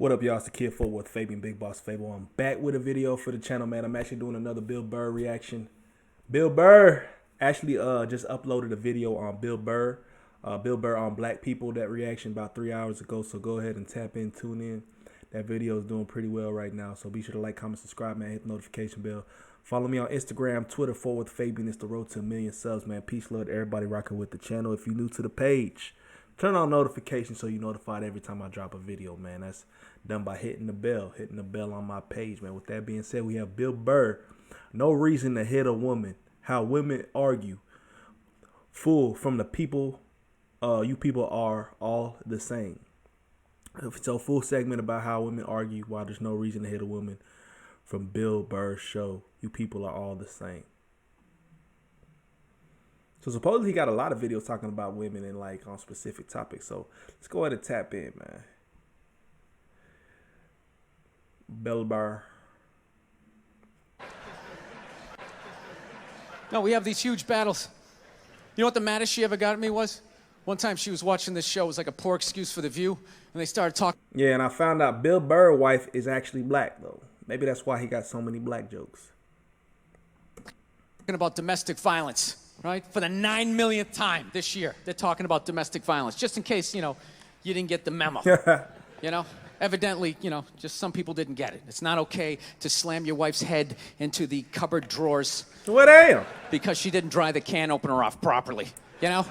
What up, y'all? It's the kid FortWorthFabian, BigBossFabo. I'm back with a video for the channel, man. I'm actually doing another Bill Burr reaction. Bill Burr actually just uploaded a video on Bill Burr. Bill Burr on black people, that reaction about 3 hours ago. So go ahead and tap in, tune in. That video is doing pretty well right now. So be sure to like, comment, subscribe, man. Hit the notification bell. Follow me on Instagram, Twitter, FortWorthFabian. It's the road to 1 million subs, man. Peace, love to everybody rocking with the channel. If you're new to the page, turn on notifications so you're notified every time I drop a video, man. That's done by hitting the bell on my page, man. With that being said, we have Bill Burr. No reason to hit a woman. How women argue. Full from the people. You people are all the same. So full segment about how women argue why there's no reason to hit a woman from Bill Burr's show. You people are all the same. So supposedly he got a lot of videos talking about women and like on specific topics. So let's go ahead and tap in, man. Bill Burr. No, we have these huge battles. You know what the maddest she ever got at me was? One time she was watching this show. It was like a poor excuse for The View. And they started talking. Yeah, and I found out Bill Burr's wife is actually black, though. Maybe that's why he got so many black jokes. Talking about domestic violence, right? For the 9 millionth time this year, they're talking about domestic violence. Just in case, you didn't get the memo. Evidently, just some people didn't get it. It's not okay to slam your wife's head into the cupboard drawers. What am? Because she didn't dry the can opener off properly, It's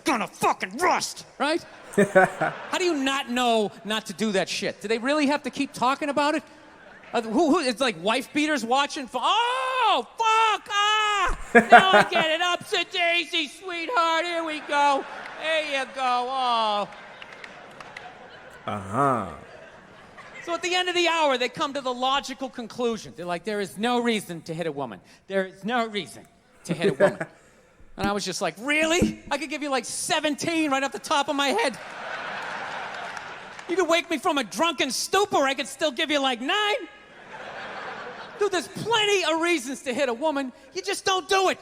gonna fucking rust, right? How do you not know not to do that shit? Do they really have to keep talking about it? It's like wife beaters watching. Oh, fuck! Now I get it. Up to Daisy, sweetheart. Here we go. There you go. Oh. So at the end of the hour, they come to the logical conclusion. They're like, there is no reason to hit a woman. There is no reason to hit a woman. And I was just like, really? I could give you like 17 right off the top of my head. You could wake me from a drunken stupor, I could still give you like 9. Dude, there's plenty of reasons to hit a woman. You just don't do it.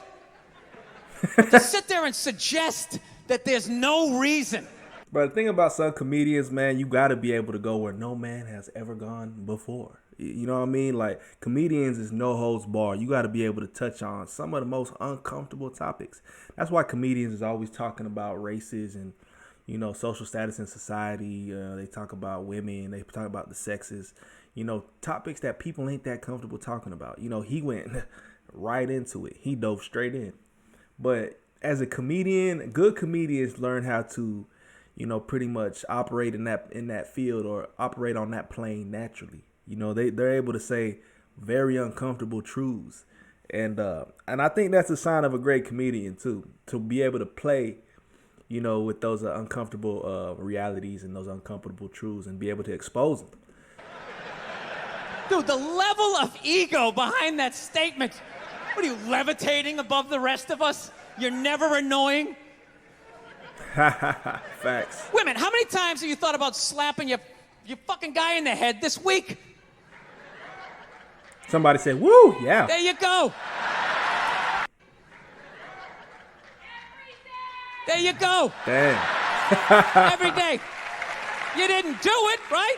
But to sit there and suggest that there's no reason. But the thing about some comedians, man, you got to be able to go where no man has ever gone before. You know what I mean? Like, comedians is no holds barred. You got to be able to touch on some of the most uncomfortable topics. That's why comedians is always talking about races and, social status in society. They talk about women. They talk about the sexes. Topics that people ain't that comfortable talking about. He went right into it. He dove straight in. But as a comedian, good comedians learn how to, pretty much operate in that field or operate on that plane naturally. They're able to say very uncomfortable truths. And I think that's a sign of a great comedian too, to be able to play, with those uncomfortable realities and those uncomfortable truths and be able to expose them. Dude, the level of ego behind that statement. What are you, levitating above the rest of us? You're never annoying? Facts. Women, how many times have you thought about slapping your fucking guy in the head this week? Somebody said, woo, yeah. There you go. There you go. Damn. Every day. You didn't do it, right?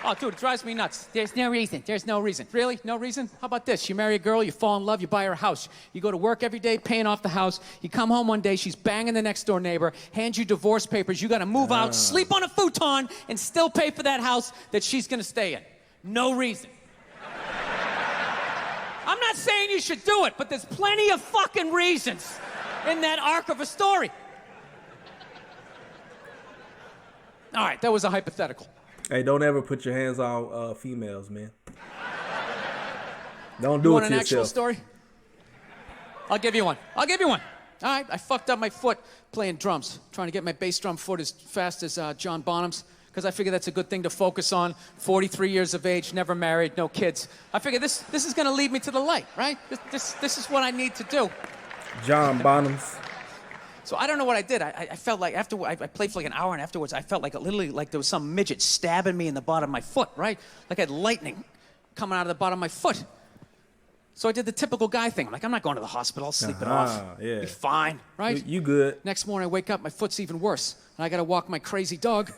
Oh, dude, it drives me nuts. There's no reason. There's no reason. Really? No reason? How about this? You marry a girl, you fall in love, you buy her a house. You go to work every day, paying off the house. You come home one day, she's banging the next door neighbor, hands you divorce papers. You got to move out, sleep on a futon, and still pay for that house that she's going to stay in. No reason. I'm not saying you should do it, but there's plenty of fucking reasons in that arc of a story. All right, that was a hypothetical. Hey, don't ever put your hands on females, man. Don't do it to yourself. You want an actual story? I'll give you one. All right, I fucked up my foot playing drums, trying to get my bass drum foot as fast as John Bonham's, because I figure that's a good thing to focus on. 43 years of age, never married, no kids. I figure this is going to lead me to the light, right? This is what I need to do. John Bonham's. So I don't know what I did. I felt like after I played for like an hour, and afterwards I felt like literally like there was some midget stabbing me in the bottom of my foot, right? Like I had lightning coming out of the bottom of my foot. So I did the typical guy thing. I'm like, I'm not going to the hospital. I'll sleep it off. Yeah. Be fine, right? You good. Next morning, I wake up, my foot's even worse. And I got to walk my crazy dog.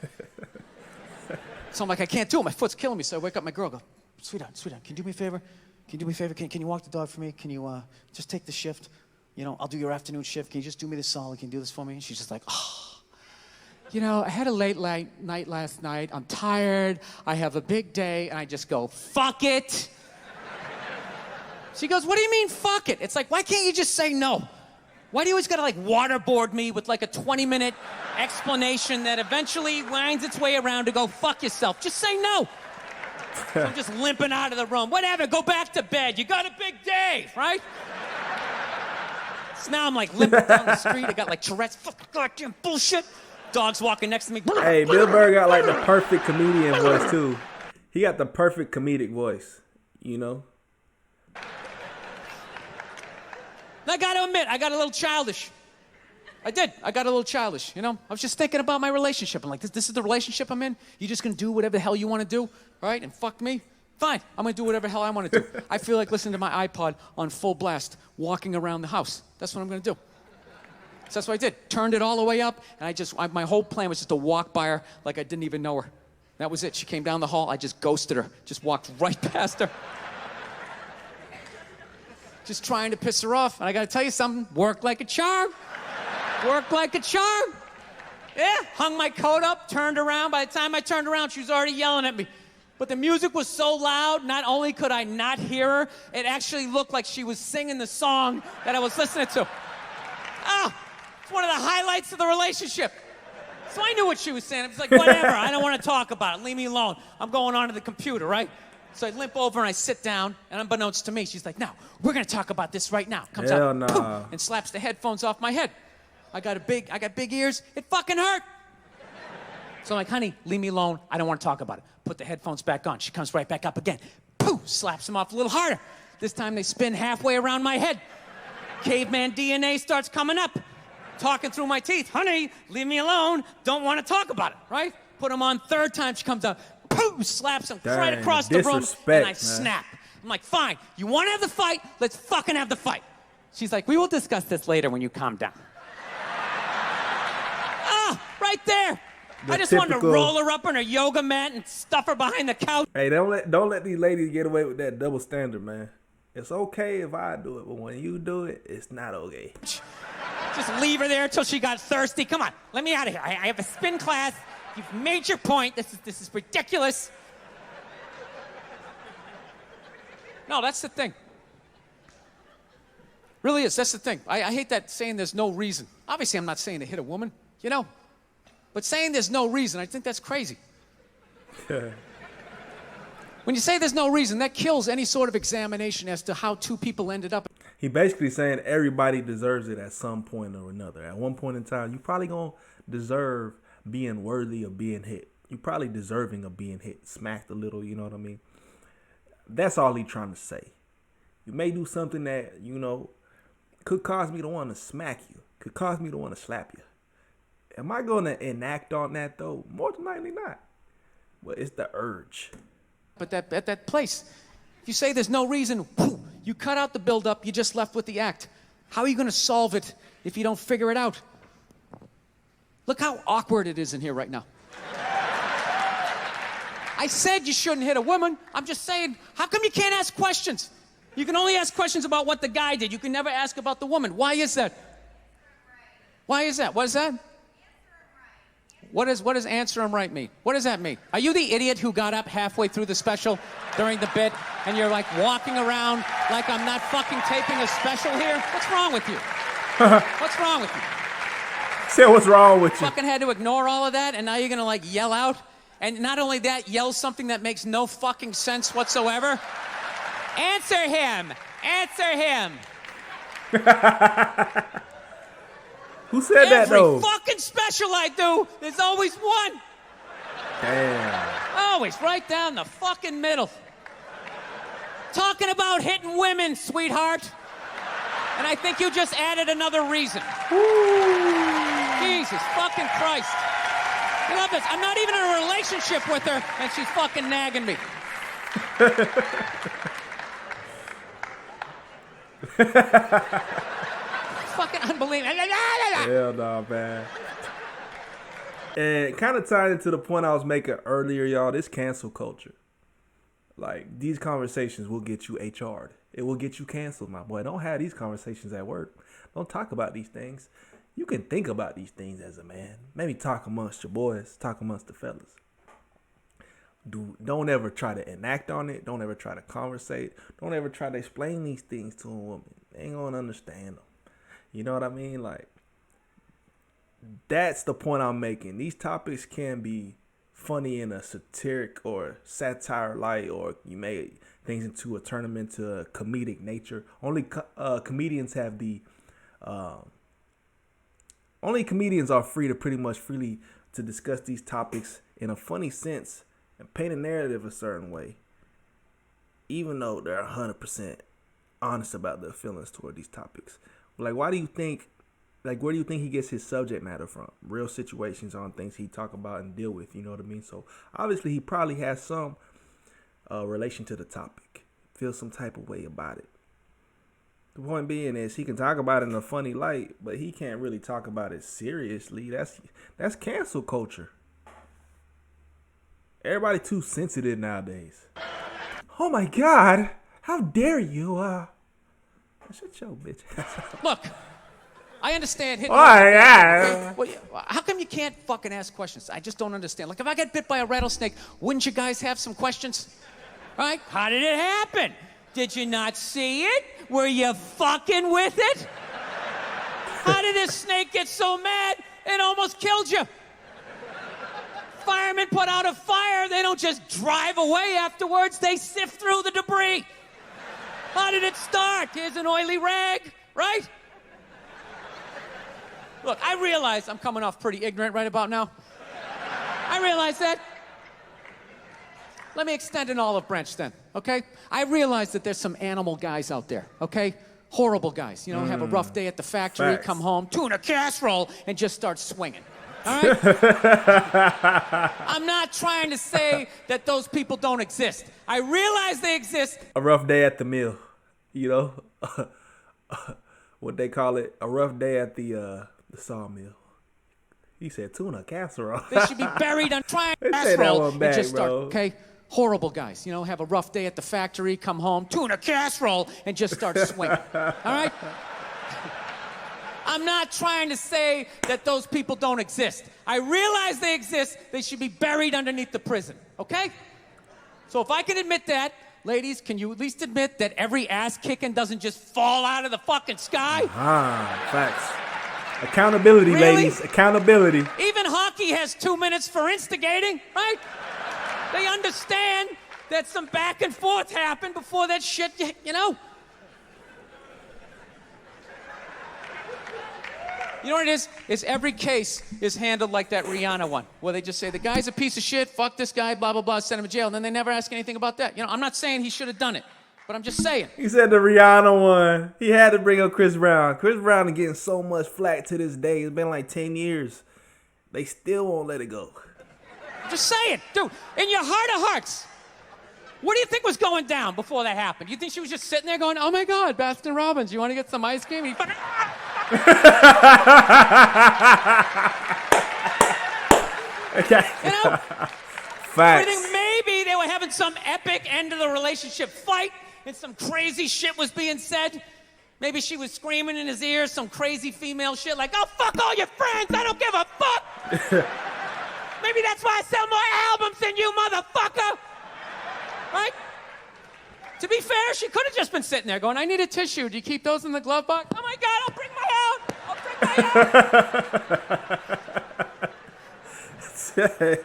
So I'm like, I can't do it. My foot's killing me. So I wake up my girl, go, sweetheart, can you do me a favor? Can you do me a favor? Can you walk the dog for me? Can you just take the shift? You know, I'll do your afternoon shift. Can you just do me this solid? Can you do this for me? And she's just like, oh. You know, I had a late night last night. I'm tired. I have a big day. And I just go, fuck it. She goes, what do you mean, fuck it? It's like, why can't you just say no? Why do you always gotta like waterboard me with like a 20-minute explanation that eventually winds its way around to go, fuck yourself? Just say no. So I'm just limping out of the room. Whatever, go back to bed. You got a big day, right? So now I'm like limping down the street. I got like Tourette's, fucking goddamn bullshit. Dog's walking next to me. Hey, Bill Burr got like the perfect comedian voice too. He got the perfect comedic voice, you know? I gotta admit, I got a little childish. I did. I got a little childish, you know? I was just thinking about my relationship. I'm like, this is the relationship I'm in? You just gonna do whatever the hell you wanna do, right? And fuck me? Fine, I'm gonna do whatever the hell I wanna do. I feel like listening to my iPod on full blast, walking around the house. That's what I'm gonna do. So that's what I did. Turned it all the way up, and my whole plan was just to walk by her like I didn't even know her. That was it. She came down the hall, I just ghosted her. Just walked right past her. Just trying to piss her off. And I gotta tell you something, worked like a charm. Worked like a charm. Yeah, hung my coat up, turned around. By the time I turned around, she was already yelling at me. But the music was so loud, not only could I not hear her, it actually looked like she was singing the song that I was listening to. Oh, it's one of the highlights of the relationship. So I knew what she was saying. I was like, whatever, I don't want to talk about it. Leave me alone. I'm going onto the computer, right? So I limp over and I sit down, and unbeknownst to me, she's like, no, we're gonna talk about this right now. Comes Hell out, nah. boom, and slaps the headphones off my head. I got big ears. It fucking hurt. So I'm like, honey, leave me alone. I don't want to talk about it. Put the headphones back on. She comes right back up again. Poof, slaps them off a little harder. This time they spin halfway around my head. Caveman DNA starts coming up. Talking through my teeth. Honey, leave me alone. Don't want to talk about it, right? Put them on third time. She comes out. Poof, slaps him right across the room. And I snap. I'm like, fine. You want to have the fight? Let's fucking have the fight. She's like, we will discuss this later when you calm down. Ah, right there. I just wanted to roll her up on her yoga mat and stuff her behind the couch. Hey, don't let these ladies get away with that double standard, man. It's okay if I do it, but when you do it, it's not okay. Just leave her there until she got thirsty. Come on, let me out of here. I have a spin class. You've made your point. This is ridiculous. No, that's the thing. Really is. That's the thing. I hate that saying there's no reason. Obviously, I'm not saying to hit a woman, you know. But saying there's no reason, I think that's crazy. When you say there's no reason, that kills any sort of examination as to how two people ended up. He basically saying everybody deserves it at some point or another. At one point in time, you probably gonna deserve being worthy of being hit. You probably deserving of being hit, smacked a little, you know what I mean? That's all he trying to say. You may do something that, you know, could cause me to want to smack you, could cause me to want to slap you. Am I going to enact on that, though? More than likely not. But it's the urge. But at that place, if you say there's no reason, you cut out the build-up, you just left with the act. How are you going to solve it if you don't figure it out? Look how awkward it is in here right now. I said you shouldn't hit a woman. I'm just saying, how come you can't ask questions? You can only ask questions about what the guy did. You can never ask about the woman. Why is that? Why is that? What is that? What does answer him right mean? What does that mean? Are you the idiot who got up halfway through the special during the bit and you're like walking around like I'm not fucking taping a special here? What's wrong with you? What's wrong with you? Say what's wrong with you? Fucking had to ignore all of that and now you're gonna like yell out? And not only that, yell something that makes no fucking sense whatsoever? Answer him! Answer him! Who said that, though? Every fucking special I do, there's always one. Damn. Always right down the fucking middle. Talking about hitting women, sweetheart. And I think you just added another reason. Ooh. Jesus fucking Christ. I love this. I'm not even in a relationship with her, and she's fucking nagging me. Fucking unbelievable. Hell no, man. And kind of tied into the point I was making earlier, y'all, this cancel culture. Like, these conversations will get you HR'd. It will get you canceled, my boy. Don't have these conversations at work. Don't talk about these things. You can think about these things as a man. Maybe talk amongst your boys. Talk amongst the fellas. Don't ever try to enact on it. Don't ever try to conversate. Don't ever try to explain these things to a woman. They ain't gonna understand them. You know what I mean? Like, that's the point I'm making. These topics can be funny in a satiric or satire light, or you make things into a tournament to a comedic nature. Only comedians have the only comedians are free to pretty much freely to discuss these topics in a funny sense and paint a narrative a certain way, even though they're 100% honest about their feelings toward these topics. Like, why do you think, like, where do you think he gets his subject matter from? Real situations on things he talk about and deal with, you know what I mean? So obviously he probably has some relation to the topic, feels some type of way about it. The point being is he can talk about it in a funny light, but he can't really talk about it seriously. That's cancel culture. Everybody too sensitive nowadays. Oh my God, how dare you? Shut your bitch ass. Look, I understand hitting. Oh yeah. Well, how come you can't fucking ask questions? I just don't understand. Like, if I get bit by a rattlesnake, wouldn't you guys have some questions? Right? How did it happen? Did you not see it? Were you fucking with it? How did this snake get so mad it almost killed you? Firemen put out a fire. They don't just drive away afterwards. They sift through the debris. How did it start? Here's an oily rag, right? Look, I realize I'm coming off pretty ignorant right about now. I realize that. Let me extend an olive branch then, okay? I realize that there's some animal guys out there, okay? Horrible guys, you know, have a rough day at the factory, Facts. come home, tuna casserole, and just start swinging. All right? I'm not trying to say that those people don't exist. I realize they exist. A rough day at the mill, you know, what they call it, a rough day at the sawmill. He said tuna casserole. They should be buried on trying They say that casserole one back, and just start, bro. okay? Horrible guys, you know, have a rough day at the factory, come home, tuna casserole, and just start swinging. All right? I'm not trying to say that those people don't exist. I realize they exist. They should be buried underneath the prison, okay? So if I can admit that, ladies, can you at least admit that every ass kicking doesn't just fall out of the fucking sky? Facts. Accountability, Really? ladies. Accountability. Even hockey has 2 minutes for instigating, right? They understand that some back and forth happened before that shit, you know? You know what it is? Is every case is handled like that Rihanna one, where they just say, the guy's a piece of shit, fuck this guy, blah, blah, blah, send him to jail, and then they never ask anything about that. You know, I'm not saying he should have done it, but I'm just saying. He said the Rihanna one. He had to bring up Chris Brown. Chris Brown is getting so much flack to this day. It's been like 10 years. They still won't let it go. I'm just saying, dude, in your heart of hearts, what do you think was going down before that happened? You think she was just sitting there going, oh my God, Baskin Robbins, you want to get some ice cream? Okay. You know? Facts. I think maybe they were having some epic end of the relationship fight and some crazy shit was being said. Maybe she was screaming in his ear some crazy female shit like, oh, fuck all your friends, I don't give a fuck. Maybe that's why I sell more albums than you, motherfucker. Right? To be fair, she could have just been sitting there going, I need a tissue. Do you keep those in the glove box? Oh my God, I'll bring my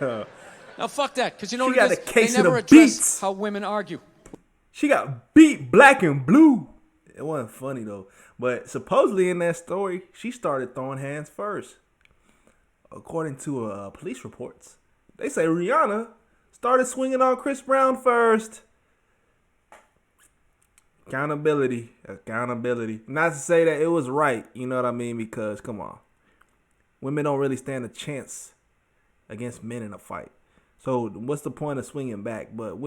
own. No, fuck that, because you know She what got it a is? case They of never the address beats. how women argue. She got beat black and blue. It wasn't funny though. But supposedly in that story, she started throwing hands first. According to police reports, they say Rihanna started swinging on Chris Brown first. Accountability. Not to say that it was right, you know what I mean? Because, come on. Women don't really stand a chance against men in a fight. So what's the point of swinging back? But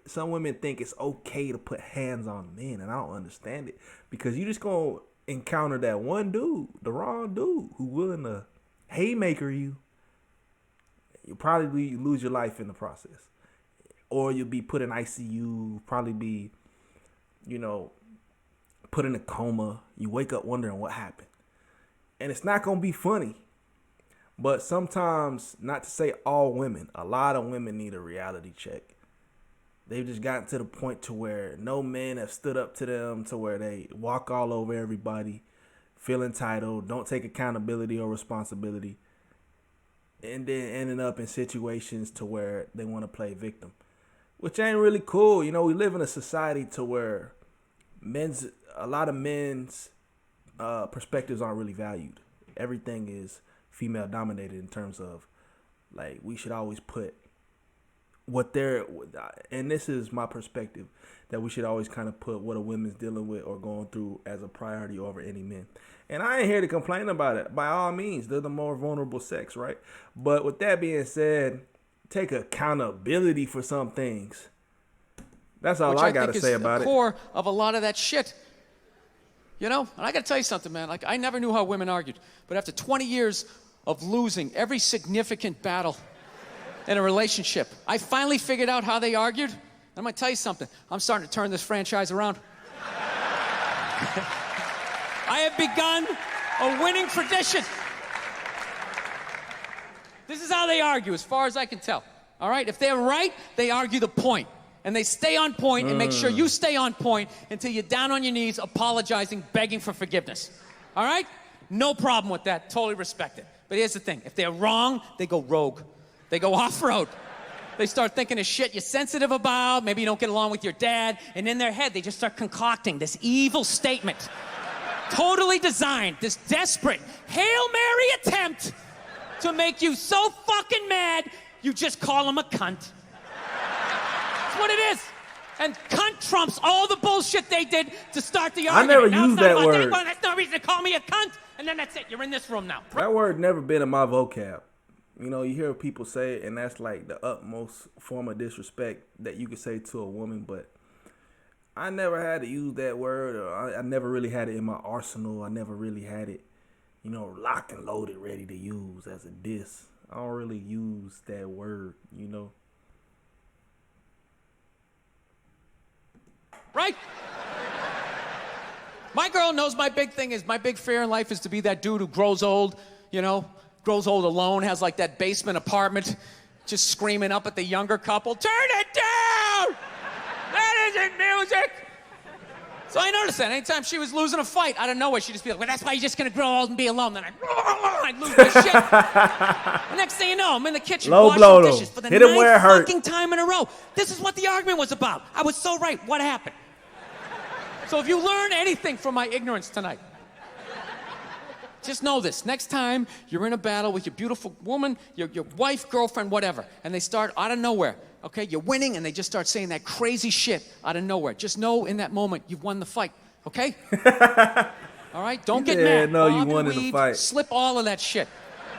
some women think it's okay to put hands on men, and I don't understand it, because you just gonna encounter that one dude, the wrong dude, who willing to haymaker you. You'll probably lose your life in the process, or you'll be put in ICU. Probably be, put in a coma. You wake up wondering what happened, and it's not gonna be funny. But sometimes, not to say all women, a lot of women need a reality check. They've just gotten to the point to where no men have stood up to them, to where they walk all over everybody, feel entitled, don't take accountability or responsibility, and then ending up in situations to where they want to play victim, which ain't really cool. We live in a society to where a lot of men's perspectives aren't really valued. Everything is female dominated in terms of, like, we should always put what they're, and this is my perspective, that we should always kind of put what a woman's dealing with or going through as a priority over any men. And I ain't here to complain about it. By all means, they're the more vulnerable sex, right? But with that being said, take accountability for some things. That's all I got to say about it. Which I think is the core of a lot of that shit. And I got to tell you something, man. Like, I never knew how women argued. But after 20 years of losing every significant battle in a relationship, I finally figured out how they argued. I'm going to tell you something. I'm starting to turn this franchise around. I have begun a winning tradition. This is how they argue, as far as I can tell. All right? If they're right, they argue the point. And they stay on point and make sure you stay on point until you're down on your knees, apologizing, begging for forgiveness. All right? No problem with that. Totally respect it. But here's the thing. If they're wrong, they go rogue. They go off-road. They start thinking of shit you're sensitive about. Maybe you don't get along with your dad. And in their head, they just start concocting this evil statement. Totally designed, this desperate Hail Mary attempt to make you so fucking mad, you just call them a cunt. That's what it is. And cunt trumps all the bullshit they did to start the argument. I never used that word. That's no reason to call me a cunt. And then that's it. You're in this room now. That word never been in my vocab. You hear people say it, and that's like the utmost form of disrespect that you could say to a woman. But I never had to use that word, or I never really had it in my arsenal. I never really had it, locked and loaded, ready to use as a diss. I don't really use that word, Right? My girl knows my big fear in life is to be that dude who grows old, grows old alone, has like that basement apartment, just screaming up at the younger couple, turn it down! That isn't music! So I noticed that anytime she was losing a fight, out of nowhere, she'd just be like, well, that's why you're just gonna grow old and be alone. Then I'd lose my shit. The next thing you know, I'm in the kitchen washing dishes for the ninth fucking time in a row. This is what the argument was about. I was so right. What happened? So if you learn anything from my ignorance tonight, just know this. Next time you're in a battle with your beautiful woman, your wife, girlfriend, whatever, and they start out of nowhere, okay? You're winning, and they just start saying that crazy shit out of nowhere. Just know in that moment you've won the fight, okay? All right? Don't get mad. No, you won in the fight. Slip all of that shit.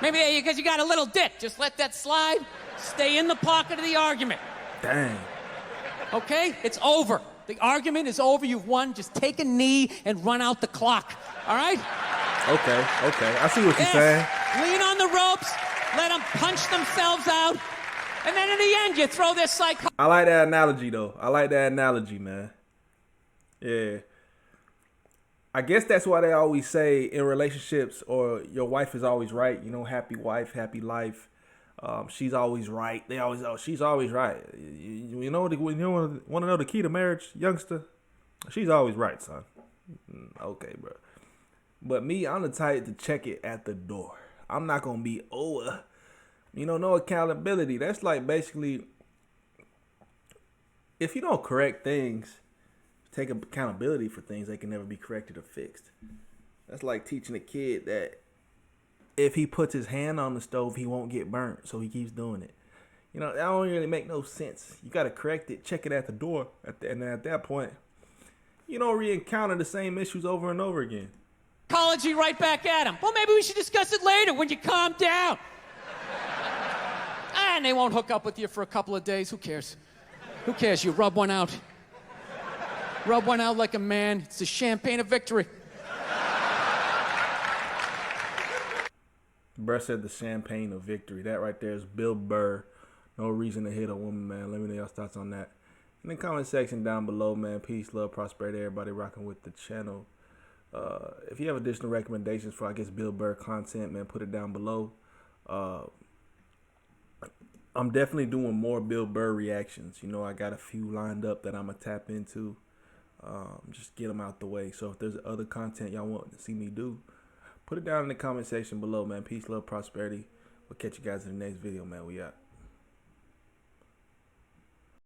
Maybe because you got a little dick. Just let that slide. Stay in the pocket of the argument. Dang. Okay? It's over. The argument is over. You've won. Just take a knee and run out the clock. All right? Okay. I see what you're saying. Lean on the ropes. Let them punch themselves out. And then in the end, you throw their psycho... I like that analogy, though. I like that analogy, man. Yeah. I guess that's why they always say in relationships, or your wife is always right. Happy wife, happy life. She's always right. They always, she's always right. You want to know the key to marriage, youngster? She's always right, son. Okay, bro. But me, I'm the type to check it at the door. I'm not going to be, no accountability. That's like basically, if you don't correct things, take accountability for things, they can never be corrected or fixed. That's like teaching a kid that if he puts his hand on the stove, he won't get burnt, so he keeps doing it. That don't really make no sense. You got to correct it, check it at the door, and then at that point, you don't re-encounter the same issues over and over again. Psychology right back at him. Well, maybe we should discuss it later when you calm down. And they won't hook up with you for a couple of days. Who cares? Who cares? You rub one out. Rub one out like a man. It's the champagne of victory. Burr said the champagne of victory. That right there is Bill Burr. No reason to hit a woman, man. Let me know y'all's thoughts on that in the comment section down below, man. Peace, love, prosperity, everybody rocking with the channel. If you have additional recommendations for, I guess, Bill Burr content, man, put it down below. I'm definitely doing more Bill Burr reactions. You know, I got a few lined up that I'm going to tap into. Just get them out the way. So if there's other content y'all want to see me do, put it down in the comment section below, man. Peace, love, prosperity. We'll catch you guys in the next video, man. We out.